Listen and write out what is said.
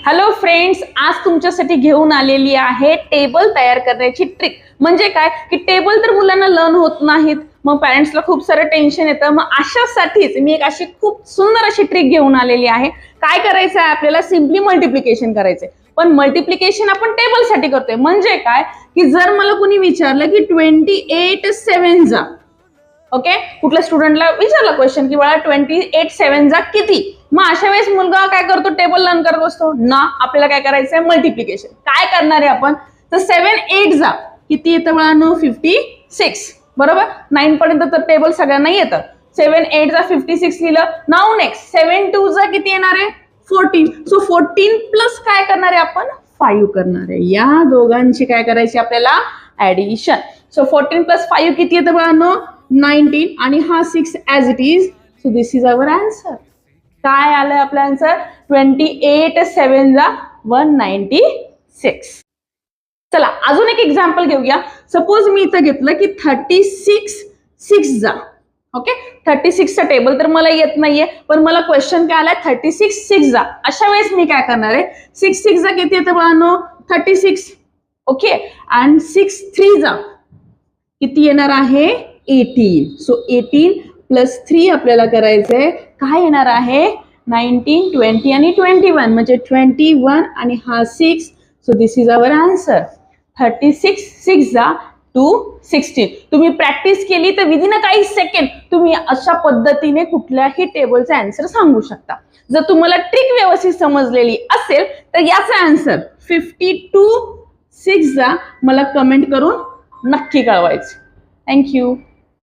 Hello friends, आज तुमच्यासाठी घेऊन आलेली आहे टेबल तयार करण्याची ट्रिक. म्हणजे काय की टेबल तर मुलांना लर्न होत नाहीत, मग पॅरेंट्सला खूप सारं टेन्शन येतं. मग अशासाठीच मी एक अशी खूप सुंदर अशी ट्रिक घेऊन आलेली आहे. काय करायचं आहे आपल्याला? सिम्पली मल्टिप्लिकेशन करायचंय. पण मल्टिप्लिकेशन आपण टेबलसाठी करतोय. म्हणजे काय की जर मला कुणी विचारलं की 28 7 जा, ओके, कुठल्या स्टुडंटला विचारला क्वेश्चन की बाळा 28 7 जा किती, मग अशा वेळेस मुलगा काय करतो? टेबल लर्न करत असतो ना. आपल्याला काय करायचंय? मल्टिप्लिकेशन. काय करणार आहे आपण? तर 7 8 जा किती येतं बाळांनो? 56. बरोबर, 9 पर्यंत तर टेबल सगळ्यांना येतं. 7 8 जा 56 लिहिलं. नाव नेक्स्ट 7 2 जा किती येणार आहे? 14. सो 14 प्लस काय करणार आहे आपण? 5 करणार आहे. या दोघांची काय करायची आपल्याला? ऍडिशन. सो 14 प्लस 5 किती येतं बाळांनो? 19. आणि हा 6 as it is. So this is our answer. काय आलंय आपलं आन्सर? 28 7 जा 196. चला अजून एक एक्झाम्पल घेऊया. सपोज मी इथं घेतलं की 36 6 जा. ओके, 36 चा टेबल तर मला येत नाहीये, पण मला क्वेश्चन काय आलाय? 36 6 जा. अशा वेळेस मी काय करणार आहे? 6 6 जा किती येतं बाळांनो? 36. ओके, आणि 6 3 जा किती येणार आहे? 18. सो 18 प्लस 3 आपल्याला करायचंय. काय येणार आहे? 19 20 आणि 21 म्हणजे 21 आणि हा 6. So this is our answer. 36 6 जा 216. तुम्ही प्रॅक्टिस केली तर विदिन काही सेकंड तुम्ही अशा पद्धतीने कुठल्याही टेबलचा आन्सर सांगू शकता. जर तुम्हाला ट्रिक व्यवस्थित समजलेली असेल तर याचा आन्सर 52 6 जा मला कमेंट करून नक्की कळवायचं. थँक्यू.